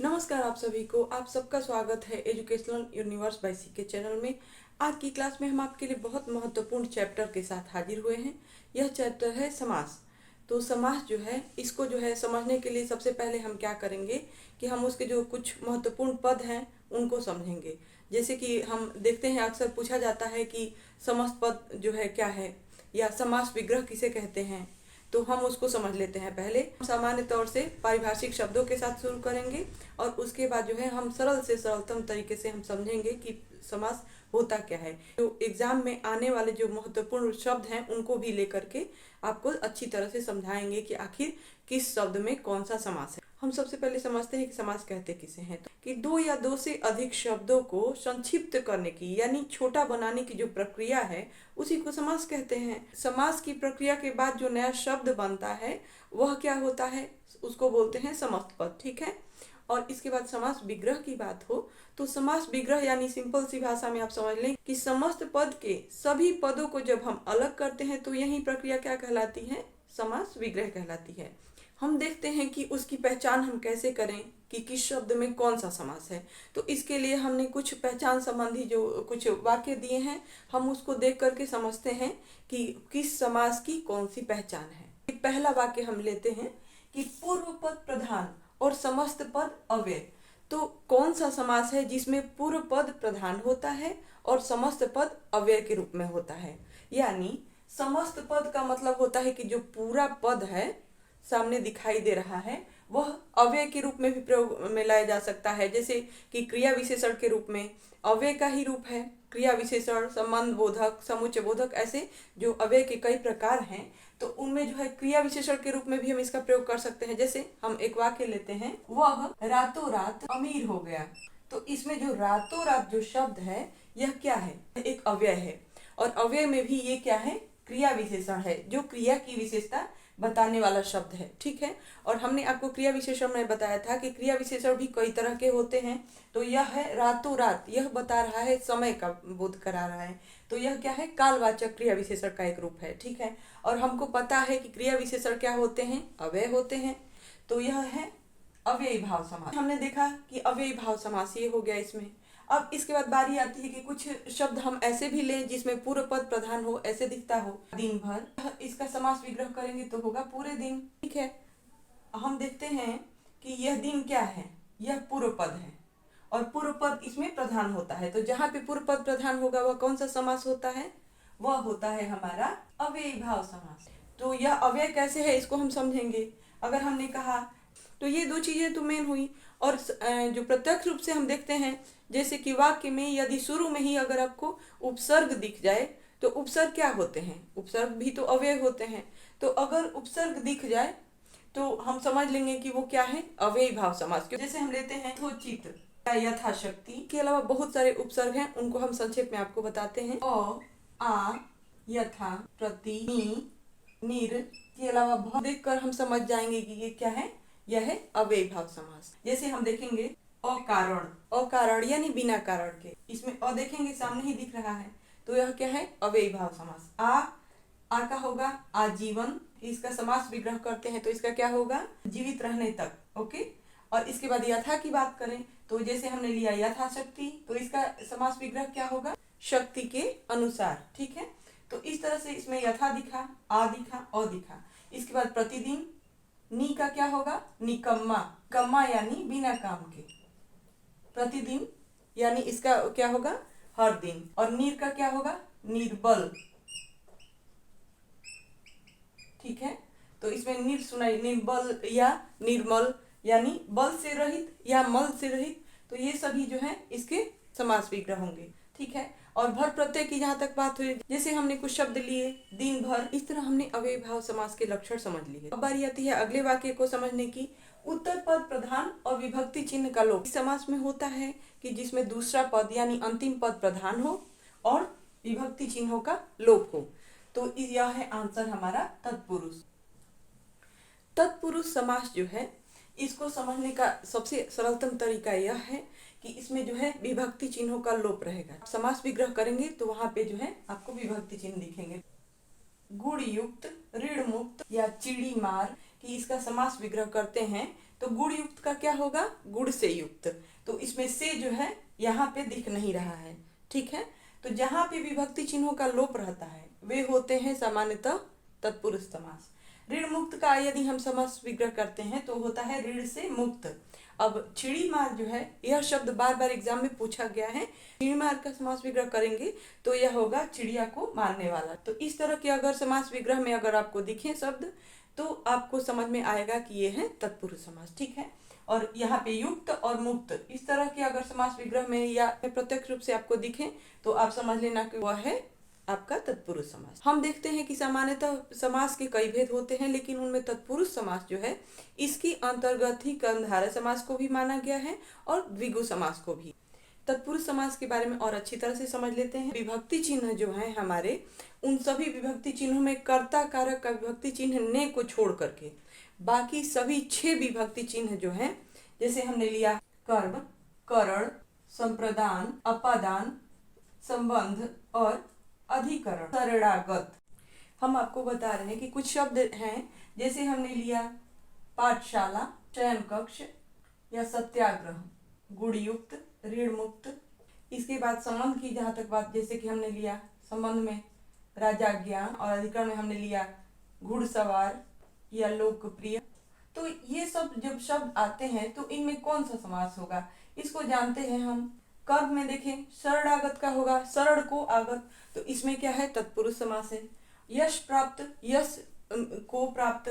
नमस्कार आप सभी को, आप सबका स्वागत है Educational Universe by CK channel में। आज की क्लास में हम आपके लिए बहुत महत्वपूर्ण चैप्टर के साथ हाजिर हुए हैं। यह चैप्टर है समास। तो समास जो है, इसको जो है समझने के लिए सबसे पहले हम क्या करेंगे कि हम उसके जो कुछ महत्वपूर्ण पद हैं उनको समझेंगे। जैसे कि हम देखते हैं अक्सर पूछा जाता है कि समस्त पद जो है क्या है, या समास विग्रह किसे कहते हैं। तो हम उसको समझ लेते हैं। पहले सामान्य तौर से पारिभाषिक शब्दों के साथ शुरू करेंगे और उसके बाद जो है हम सरल से सरलतम तरीके से हम समझेंगे कि समास होता क्या है। जो एग्जाम में आने वाले जो महत्वपूर्ण शब्द हैं उनको भी लेकर के आपको अच्छी तरह से समझाएंगे कि आखिर किस शब्द में कौन सा समास है। हम सबसे पहले समझते हैं कि समास कहते किसे हैं। तो कि दो या दो से अधिक शब्दों को संक्षिप्त करने की यानी छोटा बनाने की जो प्रक्रिया है उसी को समास कहते हैं। समास की प्रक्रिया के बाद जो नया शब्द बनता है वह क्या होता है, उसको बोलते हैं समस्त पद। ठीक है। और इसके बाद समास विग्रह की बात हो तो समास विग्रह यानी सिंपल सी भाषा में आप समझ लें कि समस्त पद के सभी पदों को जब हम अलग करते हैं तो यही प्रक्रिया क्या कहलाती है, समास विग्रह कहलाती है। हम देखते हैं कि उसकी पहचान हम कैसे करें कि किस शब्द में कौन सा समास है। तो इसके लिए हमने कुछ पहचान संबंधी जो कुछ वाक्य दिए हैं हम उसको देख करके समझते हैं कि किस समास की कौन सी पहचान है। पहला वाक्य हम लेते हैं कि पूर्व पद प्रधान और समस्त पद अव्यय। तो कौन सा समास है जिसमें पूर्व पद प्रधान होता है और समस्त पद अव्यय के रूप में होता है। यानी समस्त पद का मतलब होता है कि जो पूरा पद है सामने दिखाई दे रहा है वह अव्यय के रूप में भी प्रयोग में लाया जा सकता है। जैसे कि क्रिया विशेषण के रूप में अव्यय का ही रूप है। क्रिया विशेषण, संबंध बोधक, समुच्चय बोधक, ऐसे जो अव्यय के कई प्रकार हैं तो उनमें जो है क्रिया विशेषण के रूप में भी हम इसका प्रयोग कर सकते हैं। जैसे हम एक वाक्य लेते हैं, वह रातों रात अमीर हो गया। तो इसमें जो रातों रात जो शब्द है यह क्या है, एक अव्यय है। और अव्यय में भी ये क्या है, क्रिया विशेषण है, जो क्रिया की विशेषता बताने वाला शब्द है। ठीक है। और हमने आपको क्रिया विशेषण में बताया था कि क्रिया विशेषण भी कई तरह के होते हैं। तो यह है रातों रात, यह बता रहा है समय का बोध करा रहा है। तो यह क्या है, कालवाचक क्रिया विशेषण का एक रूप है। ठीक है। और हमको पता है कि क्रिया विशेषण क्या होते हैं, अव्यय होते हैं। तो यह है अव्ययी भाव समास। हमने देखा कि अव्ययी भाव समास ये हो गया इसमें। अब इसके बाद बारी आती है कि कुछ शब्द हम ऐसे भी लें जिसमें पूर्व पद प्रधान हो, ऐसे दिखता हो। दिन भर, इसका समास विग्रह करेंगे तो होगा पूरे दिन। ठीक है। हम देखते हैं कि यह दिन क्या है, यह पूर्व पद है और पूर्व पद इसमें प्रधान होता है। तो जहाँ पे पूर्व पद प्रधान होगा वह कौन सा समास होता है, वह होता है हमारा अव्ययी भाव समास। तो यह अव्यय कैसे है इसको हम समझेंगे। अगर हमने कहा तो ये दो चीजें तो मेन हुई। और जो प्रत्यक्ष रूप से हम देखते हैं, जैसे कि वाक्य में यदि शुरू में ही अगर आपको उपसर्ग दिख जाए तो उपसर्ग क्या होते हैं, उपसर्ग भी तो अव्यय होते हैं। तो अगर उपसर्ग दिख जाए तो हम समझ लेंगे कि वो क्या है, अव्ययी भाव समास। जैसे हम लेते हैं यथोचित या यथाशक्ति के अलावा बहुत सारे उपसर्ग हैं, उनको हम संक्षेप में आपको बताते हैं। अ, आ, यथा, प्रति, नि, निर के अलावा बहुत देखकर हम समझ जाएंगे कि ये क्या है, यह है अव्ययी भाव समास। जैसे हम देखेंगे अकारण, अकारण यानी बिना कारण के, इसमें अ देखेंगे सामने ही दिख रहा है तो यह क्या है, अव्ययी भाव समास। आ का होगा आजीवन, इसका समास विग्रह करते हैं तो इसका क्या होगा, जीवित रहने तक। ओके। और इसके बाद यथा की बात करें तो जैसे हमने लिया यथाशक्ति, तो इसका समास विग्रह क्या होगा, शक्ति के अनुसार। ठीक है। तो इस तरह से इसमें यथा दिखा, आ दिखा, अ दिखा। इसके बाद प्रतिदिन, नी का क्या होगा, निकम्मा, कम्मा यानी बिना काम के। प्रतिदिन यानी इसका क्या होगा, हर दिन। और नीर का क्या होगा, निर्बल। ठीक है। तो इसमें निर सुनाई, निर्बल या निर्मल यानी बल से रहित या मल से रहित। तो ये सभी जो है इसके समास विग्रह होंगे। ठीक है। और भर प्रत्यय की जहां तक बात हुई, जैसे हमने कुछ शब्द लिए दिन भर, इस तरह हमने अव्ययी भाव समास के लक्षण समझ लिए। अब बारी आती है अगले वाक्य को समझने की। उत्तर पद प्रधान और विभक्ति चिन्ह का लोप। समास में होता है कि जिसमें दूसरा पद यानी अंतिम पद प्रधान हो और विभक्ति चिन्हों का लोप हो। तो यह है आंसर हमारा तत्पुरुष। तत्पुरुष समास जो है इसको समझने का सबसे सरलतम तरीका यह है कि इसमें जो है विभक्ति चिन्हों का लोप रहेगा। समास विग्रह करेंगे तो वहां पे जो है आपको विभक्ति चिन्ह दिखेंगे। गुण युक्त, ऋण मुक्त या चिड़ी मार कि इसका समास विग्रह करते हैं तो गुण युक्त का क्या होगा, गुण से युक्त। तो इसमें से जो है यहाँ पे दिख नहीं रहा है, ठीक है। तो जहाँ पे विभक्ति चिन्हों का लोप रहता है वे होते हैं सामान्यतः तत्पुरुष समास। ऋण मुक्त का यदि हम समास विग्रह करते हैं तो होता है ऋण से मुक्त। अब चिड़ी मार जो है, यह शब्द बार बार एग्जाम में पूछा गया है। चिड़ी मार का समास विग्रह करेंगे तो यह होगा चिड़िया को मारने वाला। तो इस तरह के अगर समास विग्रह में अगर आपको दिखे शब्द तो आपको समझ में आएगा कि ये है तत्पुरुष समास, ठीक है। और यहाँ पे युक्त और मुक्त इस तरह के अगर समास विग्रह में या प्रत्यक्ष रूप से आपको दिखे तो आप समझ लेना कि वह है आपका तत्पुरुष समास। हम देखते हैं कि सामान्यतः समास के कई भेद होते हैं, लेकिन उनमें तत्पुरुष समास जो है इसकी अंतर्गत ही कर्मधारय समास को भी माना गया है और द्विगु समास को भी। तत्पुरुष समास के बारे में और अच्छी तरह से समझ लेते हैं। विभक्ति चिन्ह जो है हमारे, उन सभी विभक्ति चिन्हों में कर्ता कारक का विभक्ति चिन्ह ने को छोड़ करके बाकी सभी 6 विभक्ति चिन्ह जो हैं, जैसे हमने लिया कर्म, करण, संप्रदान, अपादान, संबंध और अधिकरण, शरणागत। हम आपको बता रहे हैं कि कुछ शब्द हैं, जैसे हमने लिया पाठशाला, शयन कक्ष या सत्याग्रह, गुणयुक्त, ऋण मुक्त। इसके बाद संबंध की जहाँ तक बात, जैसे कि हमने लिया संबंध में राजाज्ञा और अधिकरण में हमने लिया घुड़सवार या लोकप्रिय। तो ये सब जब शब्द आते हैं तो इनमें कौन सा समास होगा इसको जानते हैं हम। कर्म में देखें शरणागत का होगा, शरण को आगत, तो इसमें क्या है तत्पुरुष समास है। यश प्राप्त, यश को प्राप्त,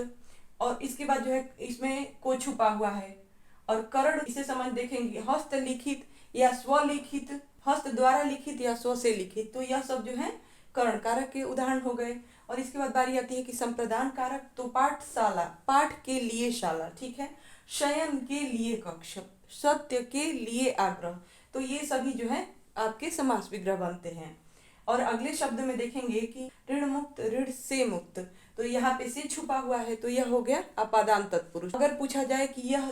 और इसके बाद जो है इसमें को छुपा हुआ है। और करण इसे समझ देखेंगे हस्तलिखित या स्वलिखित, हस्त द्वारा लिखित या स्व से लिखित, तो यह सब जो है करण कारक के उदाहरण हो गए। और इसके बाद बारी आती है कि संप्रदान कारक, तो पाठशाला, पाठ के लिए शाला, ठीक है। शयन के लिए कक्ष, सत्य के लिए आग्रह, तो ये सभी जो है आपके समास विग्रह बनते हैं। और अगले शब्द में देखेंगे कि ऋण मुक्त, ऋण से मुक्त, तो यहाँ पे से छुपा हुआ है तो यह हो गया अपादान तत्पुरुष। अगर पूछा जाए कि यह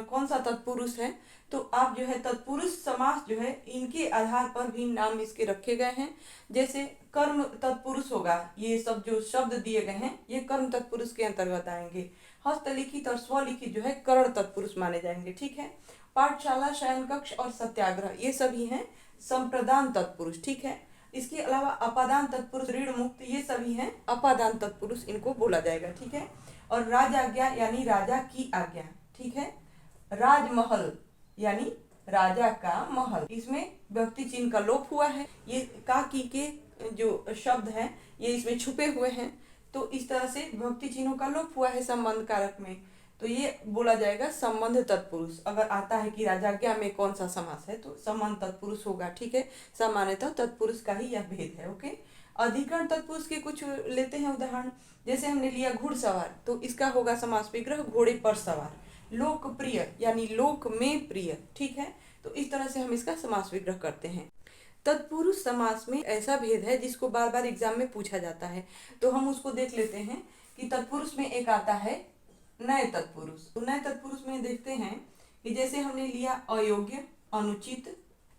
कौन सा तत्पुरुष है तो आप जो है तत्पुरुष समास जो है इनके आधार पर भी नाम इसके रखे गए हैं। जैसे कर्म तत्पुरुष होगा, ये सब जो शब्द दिए गए हैं ये कर्म तत्पुरुष के अंतर्गत आएंगे। हस्तलिखित और स्वलिखित जो है करण तत्पुरुष माने जाएंगे, ठीक है। पाठशाला, शयन कक्ष और सत्याग्रह ये सभी हैं संप्रदान तत्पुरुष, ठीक है। इसके अलावा अपादान तत्पुरुष, ऋण मुक्त, ये सभी हैं अपादान तत्पुरुष, इनको बोला जाएगा, ठीक है। और राजाज्ञा यानी राजा की आज्ञा, ठीक है। राजमहल यानी राजा का महल, इसमें व्यक्ति चिन्ह का लोप हुआ है। ये काकी के जो शब्द हैं ये इसमें छुपे हुए हैं, तो इस तरह से व्यक्ति चिन्हों का लोप हुआ है संबंध कारक में, तो ये बोला जाएगा संबंध तत्पुरुष। अगर आता है कि राजाज्ञा में कौन सा समास है तो संबंध तत्पुरुष होगा, ठीक है। सामान्यतः तत्पुरुष का ही यह भेद है, ओके। अधिकरण तत्पुरुष के कुछ लेते हैं उदाहरण, जैसे हमने लिया घुड़सवार, तो इसका होगा समास विग्रह घोड़े पर सवार। लोकप्रिय यानी लोक में प्रिय, ठीक है। तो इस तरह से हम इसका समास विग्रह करते हैं। तत्पुरुष समास में ऐसा भेद है जिसको बार बार एग्जाम में पूछा जाता है, तो हम उसको देख लेते हैं कि तत्पुरुष में एक आता है नए तत्पुरुष। तो नए तत्पुरुष में देखते हैं कि जैसे हमने लिया अयोग्य, अनुचित,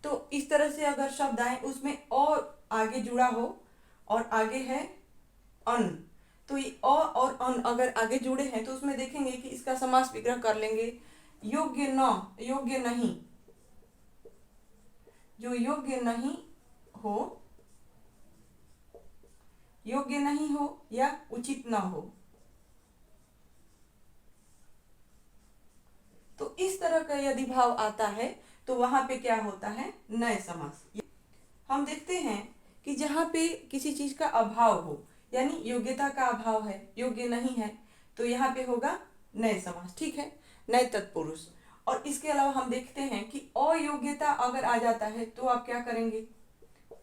तो इस तरह से अगर शब्द आए उसमें और आगे जुड़ा हो और आगे है अन, तो ये अ और अन अगर आगे जुड़े हैं तो उसमें देखेंगे कि इसका समास विग्रह कर लेंगे। योग्य न, योग्य नहीं, जो योग्य नहीं हो, योग्य नहीं हो या उचित न हो, तो इस तरह का यदि भाव आता है तो वहां पे क्या होता है नए समास। हम देखते हैं कि जहाँ पे किसी चीज का अभाव हो यानी योग्यता का अभाव है, योग्य नहीं है, तो यहाँ पे होगा नए समास, ठीक है, नए तत्पुरुष। और इसके अलावा हम देखते हैं कि अयोग्यता अगर आ जाता है तो आप क्या करेंगे,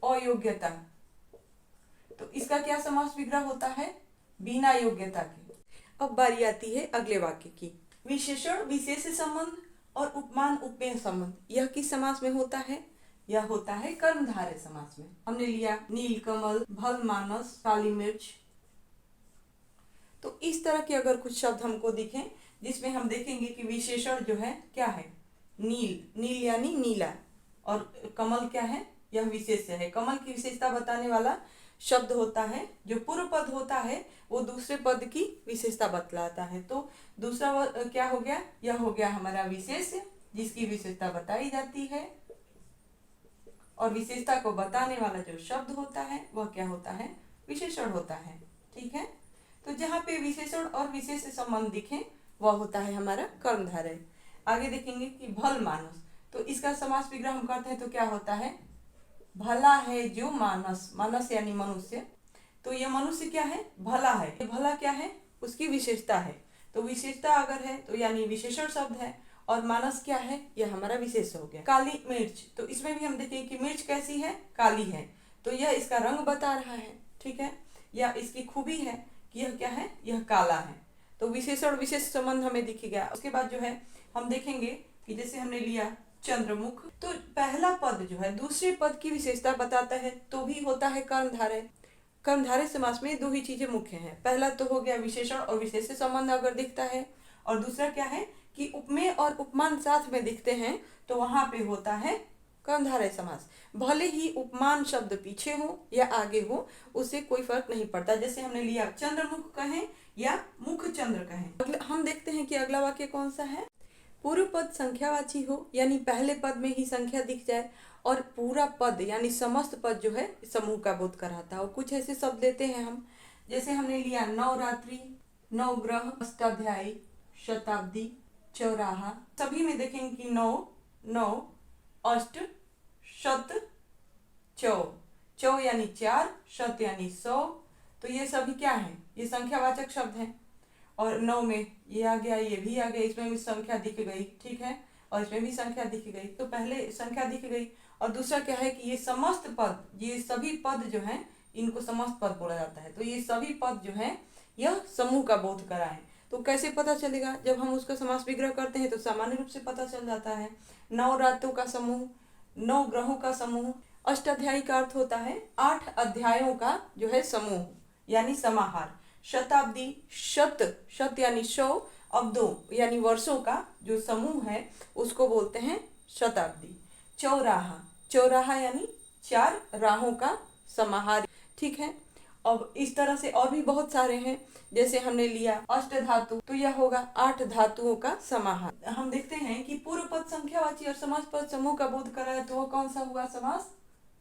अयोग्यता, तो इसका क्या समास विग्रह होता है बिना योग्यता के। अब बारी आती है अगले वाक्य की। विशेषण विशेष संबंध और उपमान उपमेय संबंध, यह किस समास में होता है, यह होता है कर्मधारय समास में। हमने लिया नील कमल, भल मानस, काली मिर्च, तो इस तरह के अगर कुछ शब्द हमको दिखें जिसमें हम देखेंगे कि विशेषण जो है क्या है नील, नील यानी नीला, और कमल क्या है, यह विशेष्य है। कमल की विशेषता बताने वाला शब्द होता है, जो पूर्व पद होता है वो दूसरे पद की विशेषता बतलाता है। तो दूसरा क्या हो गया, यह हो गया हमारा विशेष, जिसकी विशेषता बताई जाती है, और विशेषता को बताने वाला जो शब्द होता है वह क्या होता है, विशेषण होता है। ठीक है, तो जहाँ पे विशेषण और विशेष संबंध दिखे वह होता है हमारा कर्मधारय। आगे देखेंगे कि भल मानस, तो इसका समास विग्रह हम करते हैं तो क्या होता है, भला है जो मानस, मानस यानी मनुष्य, तो यह मनुष्य क्या है, भला है। ये भला क्या है, उसकी विशेषता है। तो विशेषता अगर है तो यानी विशेषण शब्द है, और मानस क्या है, यह हमारा विशेष हो गया। काली मिर्च, तो इसमें भी हम देखेंगे कि मिर्च कैसी है, काली है, तो यह इसका रंग बता रहा है। ठीक है, या इसकी खूबी है कि यह क्या है, यह काला है। तो विशेषण विशेष संबंध हमें दिख गया। उसके बाद जो है हम देखेंगे कि जैसे हमने लिया चंद्रमुख, तो पहला पद जो है दूसरे पद की विशेषता बताता है, तो भी होता है कर्मधारय। कर्मधारय समास में दो ही चीजें मुख्य हैं, पहला तो हो गया विशेषण और विशेष संबंध अगर दिखता है, और दूसरा क्या है कि उपमेय और उपमान साथ में दिखते हैं तो वहां पे होता है कर्मधारय समास। भले ही उपमान शब्द पीछे हो या आगे हो, उससे कोई फर्क नहीं पड़ता। जैसे हमने लिया चंद्रमुख कहें या मुख चंद्र कहें। हम देखते हैं कि अगला वाक्य कौन सा है, पूर्व पद संख्यावाची हो, यानी पहले पद में ही संख्या दिख जाए, और पूरा पद यानी समस्त पद जो है समूह का बोध कराता है। और कुछ ऐसे शब्द लेते हैं हम, जैसे हमने लिया नवरात्रि, नवग्रह, अष्टाध्यायी, शताब्दी, चौराहा। सभी में देखेंगे कि नौ, नौ, अष्ट, शत, चौ, चौ यानी 4, शत यानी 100, तो ये सभी क्या है, ये संख्यावाचक शब्द हैं। और 9 में ये आ गया, ये भी आ गया, इसमें भी संख्या दिख गई। ठीक है, और इसमें भी संख्या दिख गई। तो पहले संख्या दिख गई, और दूसरा क्या है कि ये समस्त पद, ये सभी पद जो हैं इनको समस्त पद बोला जाता है। तो ये सभी पद जो है यह समूह का बोध कराए। तो कैसे पता चलेगा, जब हम उसका समास विग्रह करते हैं तो सामान्य रूप से पता चल जाता है। 9 रातों का समूह, 9 ग्रहों का समूह। अष्टाध्यायी का अर्थ होता है 8 अध्यायों का जो है समूह, यानी समाहार। शताब्दी, शत, शत यानी 100, अब्दों यानी वर्षों का जो समूह है उसको बोलते हैं शताब्दी। चौराहा, चौराहा यानी 4 राहों का समाहार। ठीक है, अब इस तरह से और भी बहुत सारे हैं। जैसे हमने लिया अष्ट धातु, तो यह होगा 8 धातुओं का समाहार। हम देखते हैं कि पूर्व पद संख्यावाची और समास पद समूह का बोध कराया, तो वह कौन सा हुआ, समास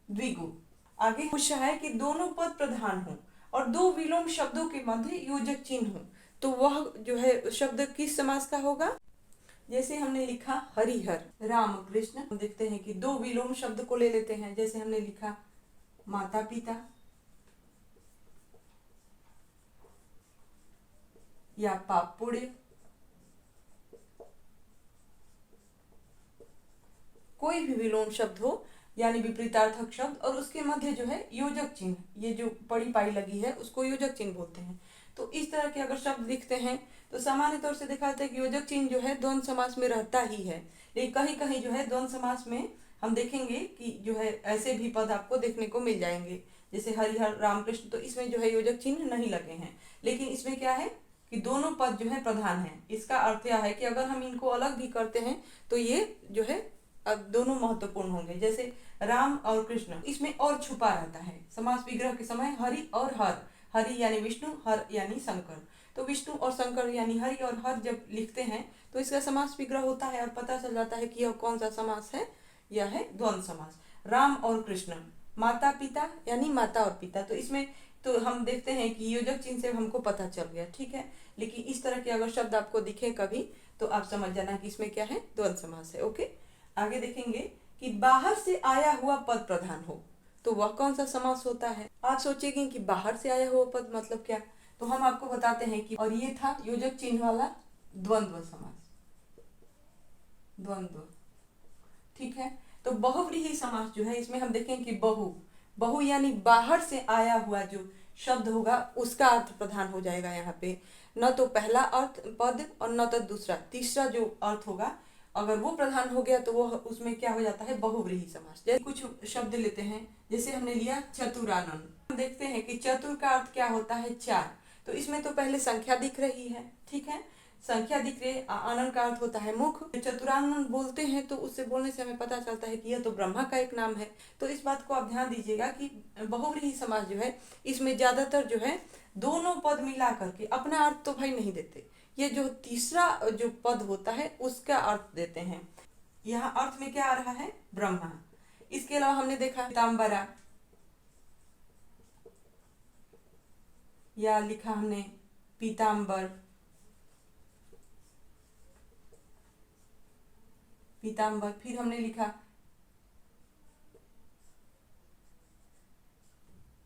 द्विगु। आगे पूछा है कि दोनों पद प्रधान हो और दो विलोम शब्दों के मध्य योजक चिन्ह हो, तो वह जो है शब्द किस समास का होगा। जैसे हमने लिखा हरिहर, राम कृष्ण। हम देखते हैं कि दो विलोम शब्द को ले लेते हैं। जैसे हमने लिखा माता पिता या पाप पुण्य, कोई भी विलोम शब्द हो यानी विपरीतार्थक शब्द, और उसके मध्य जो है योजक चिन्ह, ये जो पड़ी पाई लगी है उसको योजक चिन्ह बोलते हैं। तो इस तरह के अगर शब्द दिखते हैं तो सामान्य तौर से देखा जाता है कि योजक चिन्ह जो है द्वंद्व समास में रहता ही है, लेकिन कहीं कहीं जो है द्वंद्व समास में हम देखेंगे कि जो है ऐसे भी पद आपको देखने को मिल जाएंगे। जैसे हरिहर, रामकृष्ण, तो इसमें जो है योजक चिन्ह नहीं लगे हैं, लेकिन इसमें क्या है कि दोनों पद जो है प्रधान है। इसका अर्थ यह है कि अगर हम इनको अलग भी करते हैं तो ये जो है अब दोनों महत्वपूर्ण होंगे। जैसे राम और कृष्ण, इसमें और छुपा रहता है। समास विग्रह के समय हरि और हर, हरि यानी विष्णु, हर यानी शंकर, तो विष्णु और शंकर यानी हरि और हर जब लिखते हैं तो इसका समास विग्रह होता है और पता चल जाता है कि यह कौन सा समास है, यह है द्वंद्व समास। राम और कृष्ण, माता पिता यानी माता और पिता, तो इसमें तो हम देखते हैं कि योजक चिन्ह से हमको पता चल गया। ठीक है, लेकिन इस तरह के अगर शब्द आपको दिखे कभी तो आप समझ जाना कि इसमें क्या है, द्वंद्व समास है। ओके, आगे देखेंगे कि बाहर से आया हुआ पद प्रधान हो, तो वह कौन सा समास होता है। आप सोचेंगे कि बाहर से आया हुआ पद मतलब क्या, तो हम आपको बताते हैं कि, और ये था योजक चिन्ह वाला द्वंद्व समास, द्वंद्व। ठीक है, तो बहुव्रीहि समास जो है इसमें हम देखें कि बहु, बहु यानी बाहर से आया हुआ जो शब्द होगा उसका अर्थ प्रधान हो जाएगा। यहाँ पे न तो पहला अर्थ पद और न तो दूसरा, तीसरा जो अर्थ होगा अगर वो प्रधान हो गया तो वो उसमें क्या हो जाता है, बहुव्रीहि समास। जैसे कुछ शब्द लेते हैं, जैसे हमने लिया चतुरानन, हम देखते हैं कि चतुर का अर्थ क्या होता है, 4, तो इसमें तो पहले संख्या दिख रही है। ठीक है, संख्या दिख रही है, आनन का अर्थ होता है मुख। चतुरानन बोलते हैं तो उससे बोलने से हमें पता चलता है कि यह तो ब्रह्मा का एक नाम है। तो इस बात को आप ध्यान दीजिएगा कि बहुव्रीहि समास जो है इसमें ज्यादातर जो है दोनों पद मिला करके अपना अर्थ तो भाई नहीं देते, ये जो तीसरा जो पद होता है उसका अर्थ देते हैं। यहाँ अर्थ में क्या आ रहा है? ब्रह्मा। इसके अलावा हमने देखा पीताम्बरा, या लिखा हमने पीताम्बर, पीताम्बर। फिर हमने लिखा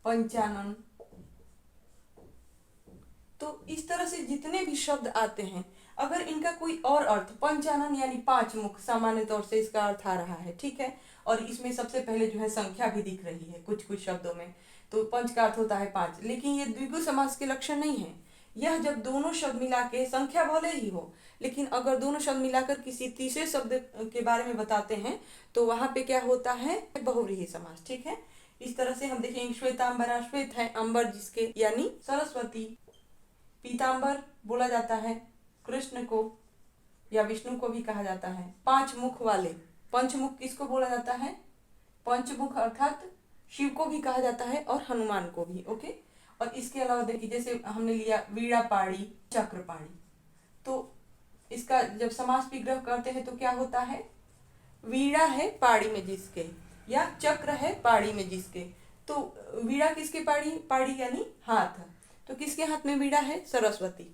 पंचानन। तो इस तरह से जितने भी शब्द आते हैं, अगर इनका कोई और अर्थ, पंचानन यानी पांच मुख, सामान्य तौर से इसका अर्थ आ रहा है, ठीक है। और इसमें सबसे पहले जो है संख्या भी दिख रही है कुछ कुछ शब्दों में, तो पंच का अर्थ होता है पांच। लेकिन ये द्विगु समास के लक्षण नहीं है। यह जब दोनों शब्द मिला के, संख्या भले ही हो, लेकिन अगर दोनों शब्द मिलाकर किसी तीसरे शब्द के बारे में बताते हैं तो वहां पे क्या होता है? बहुव्रीहि समास, ठीक है। इस तरह से हम देखेंगे श्वेतांबरा, श्वेत है अंबर जिसके, यानी सरस्वती। पीताम्बर बोला जाता है कृष्ण को, या विष्णु को भी कहा जाता है। पांच मुख वाले, पंचमुख किसको बोला जाता है? पंचमुख अर्थात शिव को भी कहा जाता है और हनुमान को भी, ओके। और इसके अलावा देखिए जैसे हमने लिया वीणा पाड़ी, चक्र पाड़ी, तो इसका जब समास विग्रह करते हैं तो क्या होता है? वीणा है पाड़ी में जिसके, या चक्र है पाड़ी में जिसके। तो वीणा किसके पाड़ी? पाड़ी यानी हाथ, तो किसके हाथ में वीणा है? सरस्वती।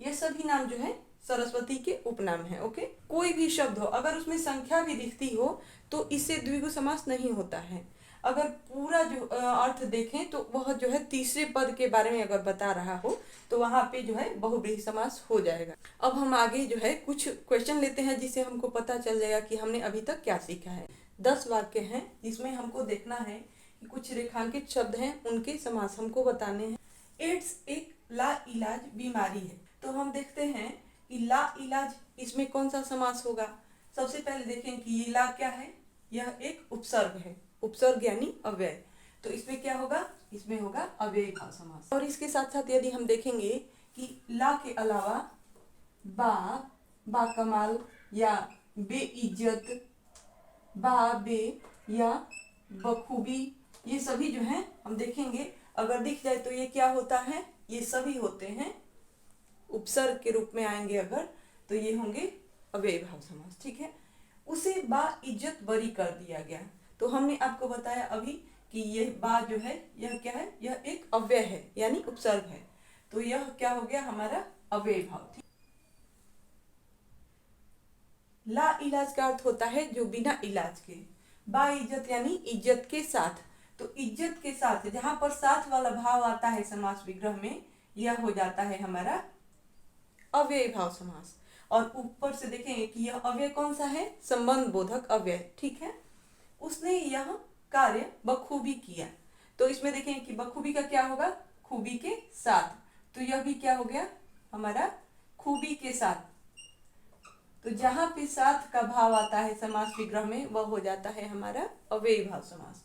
ये सभी नाम जो है सरस्वती के उपनाम है, ओके। कोई भी शब्द हो, अगर उसमें संख्या भी दिखती हो तो इससे द्विगु समास नहीं होता है। अगर पूरा जो अर्थ देखें तो वह जो है तीसरे पद के बारे में अगर बता रहा हो तो वहां पे जो है बहुव्रीहि समास हो जाएगा। अब हम आगे जो है कुछ क्वेश्चन लेते हैं जिससे हमको पता चल जाएगा कि हमने अभी तक क्या सीखा है। 10 वाक्य हैं जिसमें हमको देखना है कि कुछ रेखांकित शब्द हैं, उनके समास हमको बताने हैं। एड्स एक लाइलाज बीमारी है, तो हम देखते हैं कि लाइलाज, इसमें कौन सा समास होगा? सबसे पहले देखें कि ये ला क्या है? यह एक उपसर्ग है, उपसर्ग यानी अव्यय, तो इसमें क्या होगा? इसमें होगा अव्ययी भाव समास। और इसके साथ साथ यदि हम देखेंगे कि ला के अलावा बाकमाल या बेइज्जत, बे या बखूबी, ये सभी जो है हम देखेंगे, अगर दिख जाए तो ये क्या होता है? ये सभी होते हैं उपसर्ग के रूप में आएंगे अगर, तो ये होंगे अव्ययी भाव समास, ठीक है। उसे बाइज्जत बरी कर दिया गया, तो हमने आपको बताया अभी कि ये बा जो है यह क्या है? यह एक अव्यय है यानी उपसर्ग है, तो यह क्या हो गया? हमारा अव्ययी भाव। ला इलाज का अर्थ होता है जो बिना इलाज के। बाइज्जत यानी इज्जत के साथ, तो इज्जत के साथ जहां पर साथ वाला भाव आता है समास विग्रह में, यह हो जाता है हमारा अव्ययी भाव समास। और ऊपर से देखेंगे कि यह अव्यय कौन सा है? संबंध बोधक अव्यय, ठीक है। उसने यह कार्य बखूबी किया, तो इसमें देखेंगे कि बखूबी का क्या होगा? खूबी के साथ, तो यह भी क्या हो गया? हमारा खूबी के साथ। तो जहां पे साथ का भाव आता है समास विग्रह में, वह हो जाता है हमारा अव्ययी भाव समास।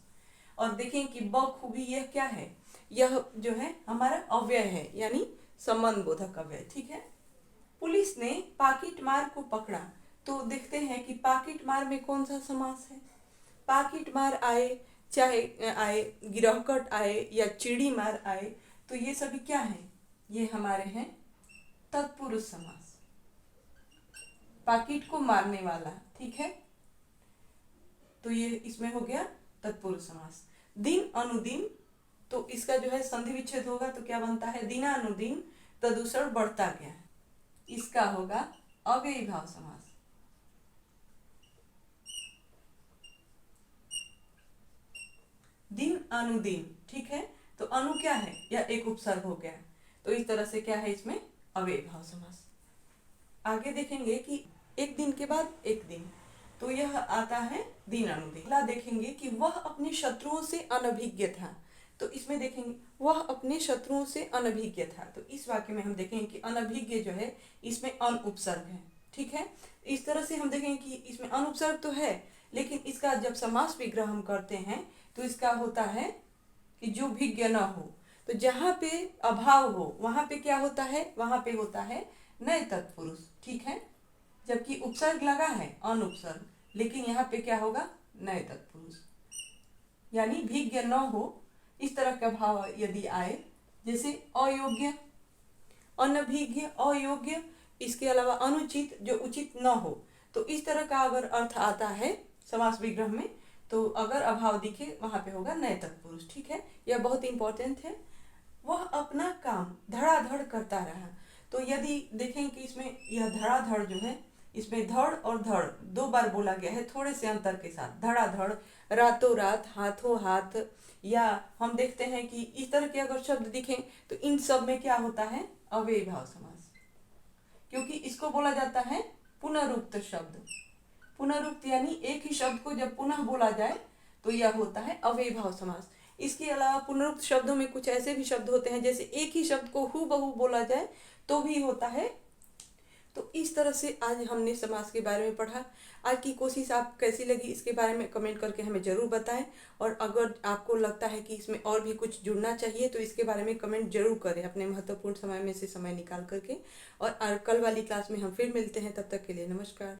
और देखें कि बखूबी यह क्या है? यह जो है हमारा अव्यय है यानी संबंध बोधक अव्यय, ठीक है। पुलिस ने पाकिट मार को पकड़ा, तो देखते हैं कि पाकिट मार में कौन सा समास है? पाकिट मार आए, चाहे आए गिरहकट आए या चिड़ी मार आए, तो ये सभी क्या है? ये हमारे हैं तत्पुरुष समास, पाकिट को मारने वाला, ठीक है। तो ये इसमें हो गया तत्पुरुष समास। दिन अनुदिन, तो इसका जो है संधि विच्छेद होगा तो क्या बनता है? दिनानुदिन तदूषण बढ़ता गया, इसका होगा अव्ययी भाव समास। दिन अनुदिन, ठीक है, तो अनु क्या है? यह एक उपसर्ग हो गया, तो इस तरह से क्या है इसमें? अव्ययी भाव समास। आगे देखेंगे कि एक दिन के बाद एक दिन, तो यह आता है दिन अनुदिन। अगला देखेंगे कि वह अपने शत्रुओं से अनभिज्ञ था, तो इसमें देखेंगे वह अपने शत्रुओं से अनभिज्ञ था, तो इस वाक्य में हम देखेंगे कि अनभिज्ञ जो है इसमें अन उपसर्ग है, ठीक है। इस तरह से हम देखेंगे कि इसमें अन उपसर्ग तो है, लेकिन इसका जब समास विग्रह हम करते हैं तो इसका होता है कि जो भिज्ञ न हो, तो जहां पे अभाव हो वहां पे क्या होता है? वहां पे होता है नए तत्पुरुष, ठीक है। जबकि उपसर्ग लगा है अनुपसर्ग, लेकिन यहाँ पे क्या होगा, नए तत्पुरुष, यानी भिज्ञ न हो, इस तरह का भाव यदि आए, जैसे अयोग्य, अनभिज्ञ, अयोग्य, इसके अलावा अनुचित, जो उचित न हो, तो इस तरह का अगर अर्थ आता है समास विग्रह में, तो अगर अभाव दिखे वहां पे होगा नए तत्पुरुष, ठीक है। यह बहुत इंपॉर्टेंट है। वह अपना काम धड़ाधड़ करता रहा, तो यदि देखें कि इसमें यह धड़ाधड़ जो है, इसमें धड़ और धड़ दो बार बोला गया है, थोड़े से अंतर के साथ। धड़ाधड़, रातों रात, हाथों हाथ, या हम देखते हैं कि इस तरह के अगर शब्द दिखें तो इन सब में क्या होता है, अव्ययी भाव समास, क्योंकि इसको बोला जाता है पुनरुक्त शब्द। पुनरुक्त यानी एक ही शब्द को जब पुनः बोला जाए तो यह होता है अव्ययी भाव समास। इसके अलावा पुनरुक्त शब्दों में कुछ ऐसे भी शब्द होते हैं, जैसे एक ही शब्द को हूबहू बोला जाए तो भी होता है। तो इस तरह से आज हमने समास के बारे में पढ़ा। आज की कोशिश आप कैसी लगी इसके बारे में कमेंट करके हमें ज़रूर बताएं, और अगर आपको लगता है कि इसमें और भी कुछ जुड़ना चाहिए तो इसके बारे में कमेंट जरूर करें अपने महत्वपूर्ण समय में से समय निकाल करके। और कल वाली क्लास में हम फिर मिलते हैं, तब तक के लिए नमस्कार।